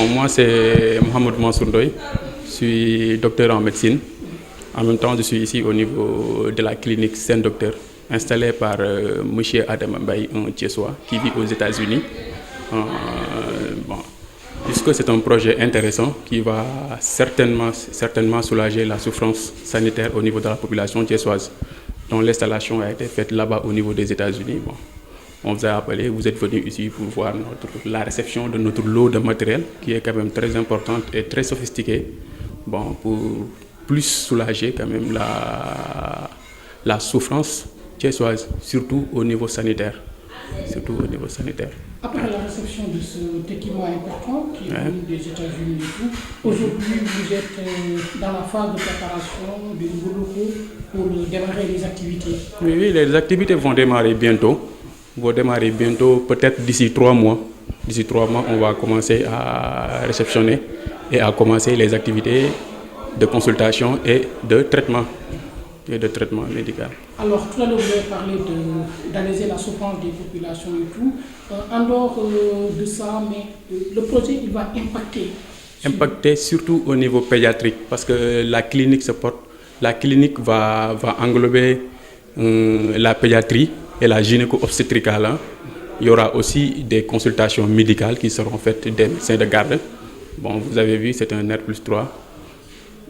Bon, moi c'est Mohamed Mansour Ndoye, je suis docteur en médecine. En même temps, je suis ici au niveau de la clinique Saint-Docteur, installée par M. Adam Mbaye, un Thiessois qui vit aux États-Unis. Bon, puisque c'est un projet intéressant qui va certainement soulager la souffrance sanitaire au niveau de la population thiessoise, dont l'installation a été faite là-bas au niveau des États-Unis. Bon, on vous a appelé, vous êtes venu ici pour voir la réception de notre lot de matériel qui est quand même très importante et très sophistiquée. Bon, pour plus soulager quand même la souffrance thiessoise, surtout au niveau sanitaire. Après la réception de cet équipement important qui est venu des États-Unis et tout, aujourd'hui vous êtes dans la phase de préparation de nouveaux locaux pour démarrer les activités. Oui, les activités vont démarrer bientôt. Peut-être d'ici 3 mois. D'ici 3 mois, on va commencer à réceptionner et à commencer les activités de consultation et de traitement médical. Alors, tout à l'heure, vous avez parlé d'alléger la souffrance des populations et tout. En dehors de ça, mais le projet, il va impacter surtout au niveau pédiatrique, parce que la clinique va englober la pédiatrie et la gynéco-obstétricale. Il y aura aussi des consultations médicales qui seront faites des médecins de garde. Bon, vous avez vu, c'est un R+3.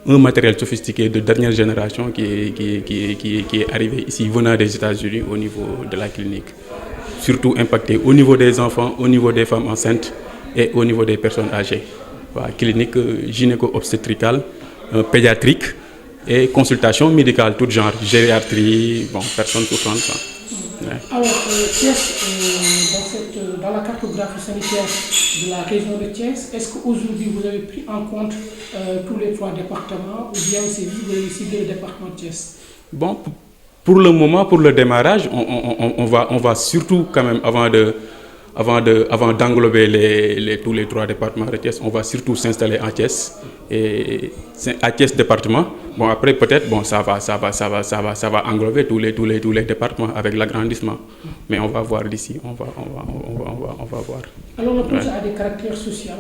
Un matériel sophistiqué de dernière génération qui est arrivé ici venant des États-Unis au niveau de la clinique. Surtout impacté au niveau des enfants, au niveau des femmes enceintes et au niveau des personnes âgées. Voilà, clinique gynéco-obstétricale, pédiatrique et consultation médicale, tout genre, gériatrie, bon, personnes souffrantes. Ouais. Alors, Thiès, dans la cartographie sanitaire de la région de Thiès, est-ce qu'aujourd'hui vous avez pris en compte tous les 3 départements ou bien vous avez ciblé le département de Thiès? Bon, pour le moment, pour le démarrage, on va surtout quand même, avant d'englober tous les 3 départements de Thiès, on va surtout s'installer en Thiès, et à Thiès département. Bon, après peut-être, bon, ça va englober tous les départements avec l'agrandissement. Mais on va voir d'ici, on va voir. Alors le projet a des caractères sociaux?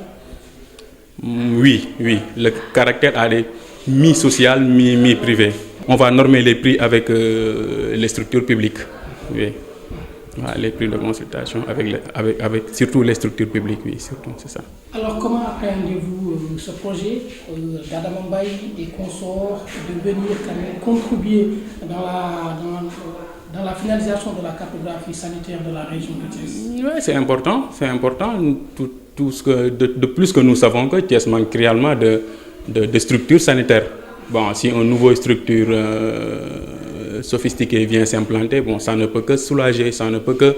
Oui, le caractère a des mi-social, mi-privé. On va normer les prix avec les structures publiques. Oui. Voilà, les prix de consultation avec surtout les structures publiques, oui, surtout, c'est ça. Alors comment appréhendez-vous ce projet d'Adama Mbaye et consorts de venir quand même contribuer dans la finalisation de la cartographie sanitaire de la région de Thiès? Oui, c'est important. Tout ce que, de plus que nous savons que Thiès manque réellement de structures sanitaires. Bon, si une nouvelle structure sophistiquée vient s'implanter, bon, ça ne peut que soulager, ça ne peut que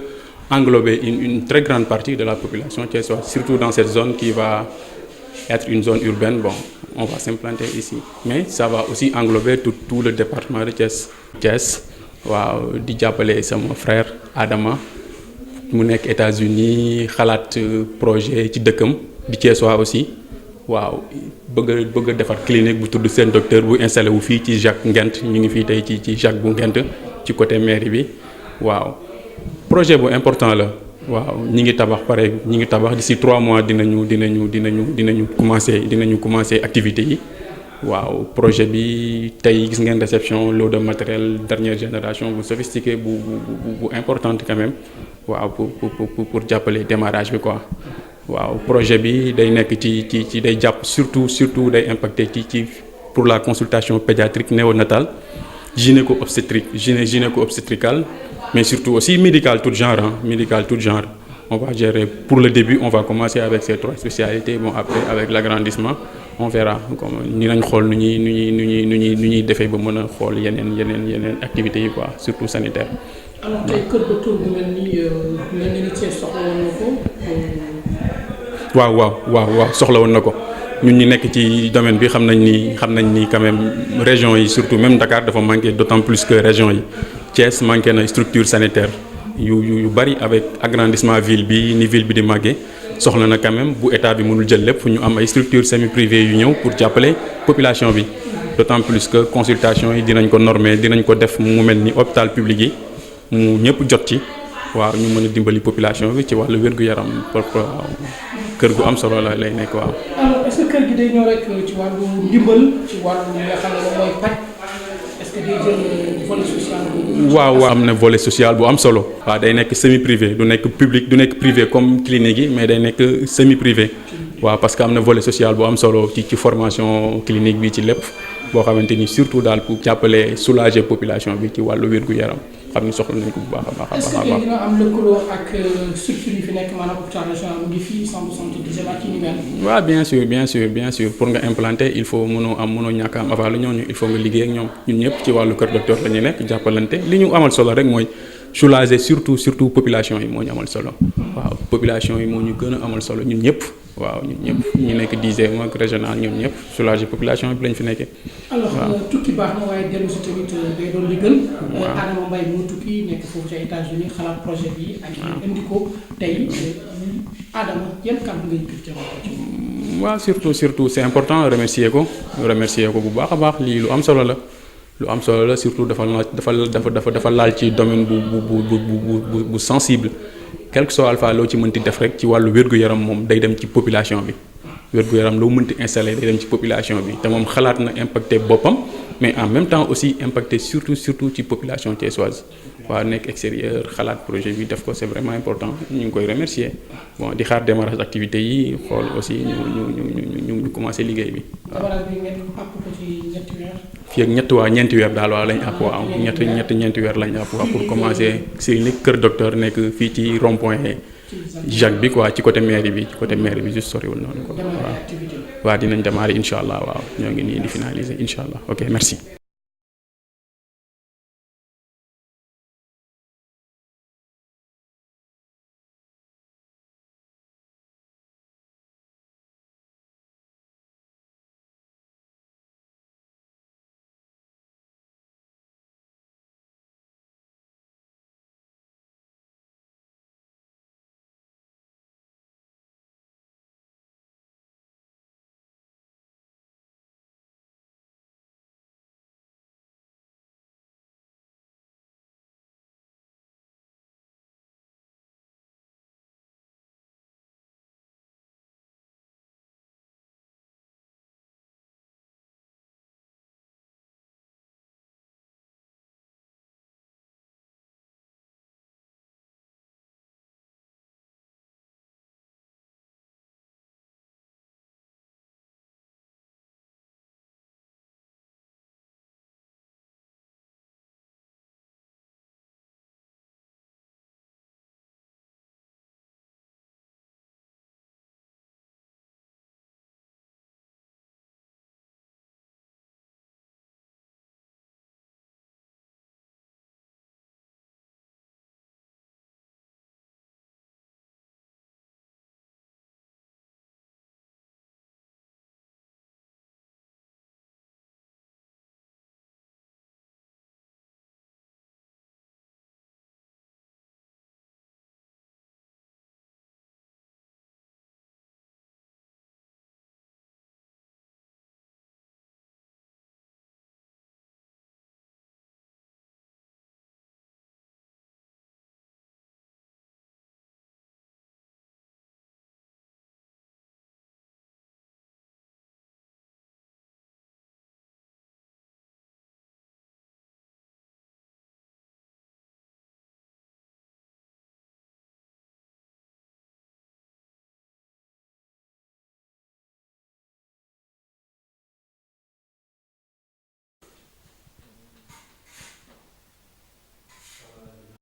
englober une très grande partie de la population thiessoise, surtout dans cette zone qui va être une zone urbaine. Bon, on va s'implanter ici. Mais ça va aussi englober tout le département de Thiès. Thiès, waaw, di jàppale sama frère Adama mu nekk États-Unis, xalaat projet ci dëkkam di Thiessois aussi. Waaw, bëgg defar clinique bu tudd Saint-Docteur bu installé wu fii ci Jacques Ngent, ñu ngi fii tey ci Jacques bu Ngent ci côté mairie bi. Waaw, projet bu important la. Waaw, ñi ngi tabax d'ici 3 mois dinañu commencer activité yi. Waaw, projet bi tey gis ngeen réception lot de matériel dernière génération bu sophistiqué bu importante quand même. Waaw, pour jàppale démarrage bi quoi. Waaw, projet bi day nekk ci day jàpp surtout day impacté pour la consultation pédiatrique néonatale, gynéco-obstétricale, mais surtout aussi médical tout genre. On va gérer, pour le début, on va commencer avec ces 3 spécialités. Bon, après, avec l'agrandissement, on verra. Nous allons voir nous défait ba mëna xol yenen activités quoi, surtout sanitaire. Alors tay kër docteur bu melni ci soxla won nako. waaw soxla won nako. Ñun ñi nekk ci domaine bi xam nañ ni quand même région yi, surtout même Dakar dafa manquer, d'autant plus que région yi Thiès manqué na structure sanitaire yu bari, avec agrandissement ville bi di màggee soxla na quand même bu état bi mënul jël lépp ñu am ay structures semi-privées yu ñëw pour jàppale population bi, d'autant plus que consultation yi dinañ ko normer, dinañ ko def mu mel ni hôpital public yi mu ñëpp jot ci. waaw ñu mën a dimbali population bi ci wàllu wér-gu-yaram kër gu am solo la lay nekk waaw. alors est-ce que kër gi day ñëw rek ci wàllu ndimbal ci wàllu li nga xam ne moom mooy paj est-ce que day jël volet social bi. waaw am na volet social bu am solo. waaw day nekk semi privé du nekk public du nekk privé comme clinique yi mais day nekk semi privé. waaw parce que am na volet social bu am solo ci formation clinique bi ci lépp boo xamante ni surtout daal pour jàppale soulager population bi ci wàllu wér-gu-yaram xam ni soxla nañ ko bu baax a baax. est-ce que dina am lëkkaloo ak structure yi fi nekk maanaam hôpital régional mu ngi fii centre de santé di Zema ci ni mel. waaw bien sûr pour nga implanter il faut mënoo ñàkk am aval ñooñu il faut nga liggéey ak ñoom ñun ñëpp ci wàllu kër docteur la ñu nekk jàppalante li ñu amal solo rek mooy soulager surtout population yi moo ñu amal solo. waaw population yi moo ñu gën a amal solo ñun ñëpp. waaw ñun ñëpp ñu nekk 10e ak régional ñun ñëpp soulager population bi lañ fi nekkee. alors tukki baax na waaye dellu si tamit day doon li gën. Adama Mbaye moo tukki nekk foofu ca États-Unis xalaat projet bi ak indi ko tey Adama yan kàddu ngay gis waaw surtout c'est important remercier ko bu baax a baax lii lu am solo la surtout dafa laal ci domaine bu sensible. quel que soit alpha loo ci mënti def rek ci wàllu wér-gu-yaram moom day dem ci population bi wér-gu-yaram loo mënti installé day dem ci population bi te moom xalaat na impacter boppam mais en même temps aussi impacter surtout ci population thiessoise waaw nekk extérieur xalaat projet bi def ko c'est vraiment important ñu ngi koy remercier bon di xaar démarrage activité yi xool aussi ñu commencer liggéey bi fii ak ñeenti weer daal waaw lañ àpp waaw ñeenti weer lañ àpp waaw pour commencer clinique kër docteur nekk fii ci rond point Jacques bi quoi ci côté mairie bi juste soriwul noonu quoi waaw dinañ démarrer incha allah waaw ñoo ngi nii di finaliser incha allah ok merci.